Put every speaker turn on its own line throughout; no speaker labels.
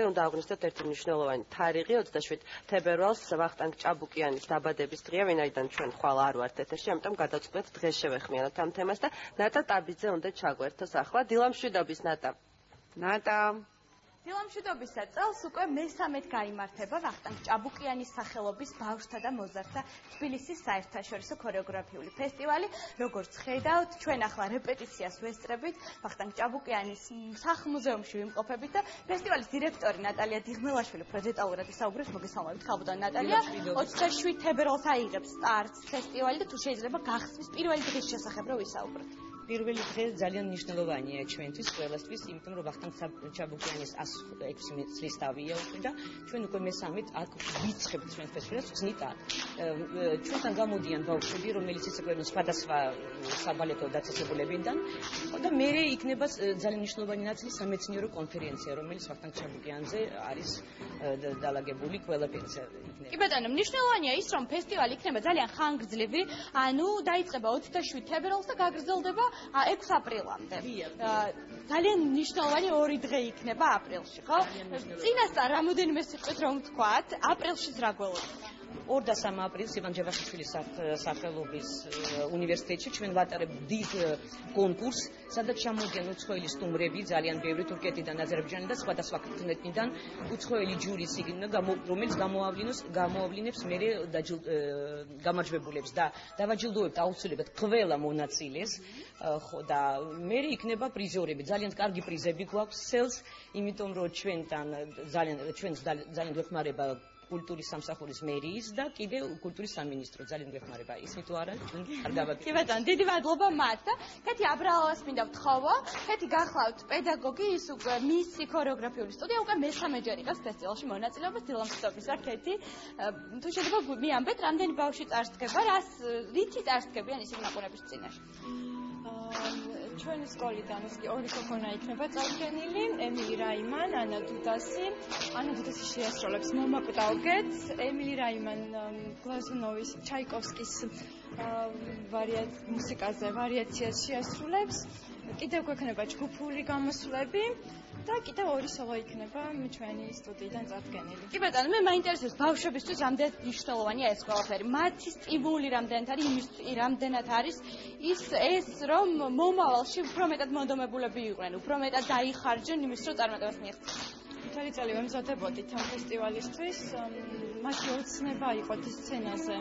უნდა აღვნიშნოთ ერთი მნიშვნელოვანი თარიღი 27 თებერვალს ვახტანგ ჭაბუკიანის დაბადების დღეა, ვინაიდან ჩვენ ხვალ არ ვართ ეთერში, ამიტომ გადავწყვეტთ დღეს შევეხმიანოთ ამ თემას და ნატა ტაბიძე უნდა ჩაგვერთოს ახლა. დილამშვიდობის ნატა.
ნატა.
დილამშვიდობისა წელს უკვე მესამედ გაიმართება ვახტანგ ჭაბუკიანის სახელობის ბავშვთა და მოზარდთა თბილისის საერთაშორისო ქორეოგრაფიული ფესტივალი. როგორც ხედავთ, ჩვენ ახლა რეპეტიციას ვესწრებით ვახტანგ ჭაბუკიანის სახლ-მუზეუმში ვიმყოფებით და ფესტივალის დირექტორი ნატალია დიღმელაშვილი უფრო დეტალურად ისაუბრებს. მოგესალმებით, ხალბუდან ნატალია. 27 თებერვალს აიღებს სტარტს ფესტივალი და თუ შეიძლება გახსნის პირველი დღის შესახებ რომ ვისაუბროთ.
პირველი დღე ძალიან მნიშვნელოვანია ჩვენთვის ყველასთვის, იმიტომ რომ ვახტანგ ჭაბუკიანის 106 წლის დავია უკვე და ჩვენ უკვე მესამედ აქ ვიცხებთ ჩვენ ფესტივალს გზნით აქ. ჩვენთან გამოდიან ბავშვები, რომელიც ისე სხვადასხვა საბალეტო დაწესებულებიდან და მერე იქნება ძალიან მნიშვნელოვანი ნაწილი სამეცნიერო კონფერენცია, რომელიც ვახტანგ ჭაბუკიანზე არის დალაგებული ყველაფერზე იქნება.
კი ბატონო, მნიშვნელოვანია ის, რომ ფესტივალი იქნება ძალიან ხანგრძლივი, ანუ დაიწყება 27 თებერვალს და გაგრძელდება 6 აპრილამდე. ძალიან მნიშვნელოვანი 2 დღე იქნება აპრილში, ხო? წინასწარ რამოდენიმე სიტყვით რომ ვთქვათ, აპრილშიც რა გველოდება?
2 და 3 აპრილს ივან ჯავახიშვილის სახელობის უნივერსიტეტში ჩვენ ვატარებთ დიდ კონკურსს, სადაც ჩამოვიდნენ უცხოელი სტუმრები, ძალიან ბევრი თურქეთიდან, აზერბაიჯანიდან და სხვადასხვა ქვეყნებიდან უცხოელი ჯურის იგივე, რომელიც გამოავლინებს მერე გამარჯვებულებს და დავაჯილდოვებთ აუცილებლად ყველა მონაწილეს, ხო და მერე იქნება პრიზორები, ძალიან კარგი პრიზები გვაქვს სელს, იმიტომ რომ ჩვენთან ძალიან გვეხმარება კულტურის სამსახურის მერიის და კიდევ კულტურის სამინისტრო ძალიან გვეხმარება. ისმით თუ არა, ჩვენ არ გავაკეთებთ.
კი ბატონო, დიდი მადლობა მათ და კეთი აბრაალას მინდა ვთხოვო. კეთი გახლავთ პედაგოგი, ის უკვე მისი ქორეოგრაფიული სტუდია უკვე მესამეჯერ იღებს ფესტივალში მონაწილეობას. დილამშვიდობისა, კეთი. თუ შეიძლება მიამბეთ, რამდენი ბავშვი წარსდგება, რითი წარსდგებიან ისინი მაყურების წინაშე?
ჩვენი სკოლიდან ორი ქოქონა იქნება წარდგენილი, ემილი რაიმან, ანა დუდასი. ანა დუდასი შეასრულებს მომაკვდავგეთს, ემილი რაიმან გლაზუნოვის, ჩაიკოვსკის მუსიკაზე ვარიაციას შეასრულებს. კიდევ გვექნება ჯგუფური გამოსვლები და კიდევ 2 სოლო იქნება ჩვენი სტუდიიდან წარდგენილი.
კი ბატონო, მე მაინტერესებს ბავშვებისთვის რამდენად მნიშვნელოვანია ეს ყველაფერი. მათი სტიმული რამდენად არის, იმისთვის რამდენად არის ეს რომ მომავალში უფრო მეტად მონდომებულები იყვნენ, უფრო მეტად დაიხარჯენ იმის რომ წარმატებას მიაღწიონ.
მთელი წელი ვემზადებოდით ამ ფესტივალისთვის, მათი ოცნება იყო ის სცენაზე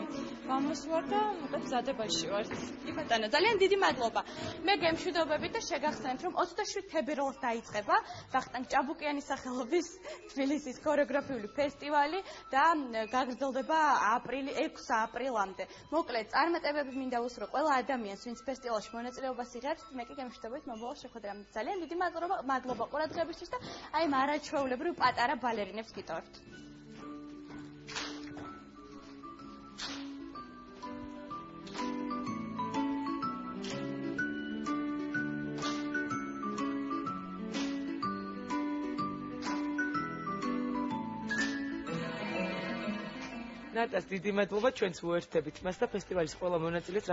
გამოსვლა და უკეთ მზადებაში ვართ.
კი ბატონო, ძალიან დიდი მადლობა. მე გემშვიდობებით და შეგახსენებთ, რომ 27 თებერვალს დაიწყება ვახტანგ ჭაბუკიანის სახელობის თბილისის ქორეოგრაფიული ფესტივალი და გაგრძელდება 6 აპრილამდე. მოკლედ, წარმატებები მინდა უსრო ყველა ადამიანს, ვინც ფესტივალში მონაწილეობას იღებს. მე კი გემშვიდობებით მომავალ შეხვედრამდე. ძალიან დიდი მადლობა ყურადღებისთვის და აი ამ არაჩვეულებრივ პატარა ბალერინებს გიტოვებთ.
ნატას დიდი მადლობა, ჩვენც უერთდებით მას და ფესტივალის ყველა მონაწილეს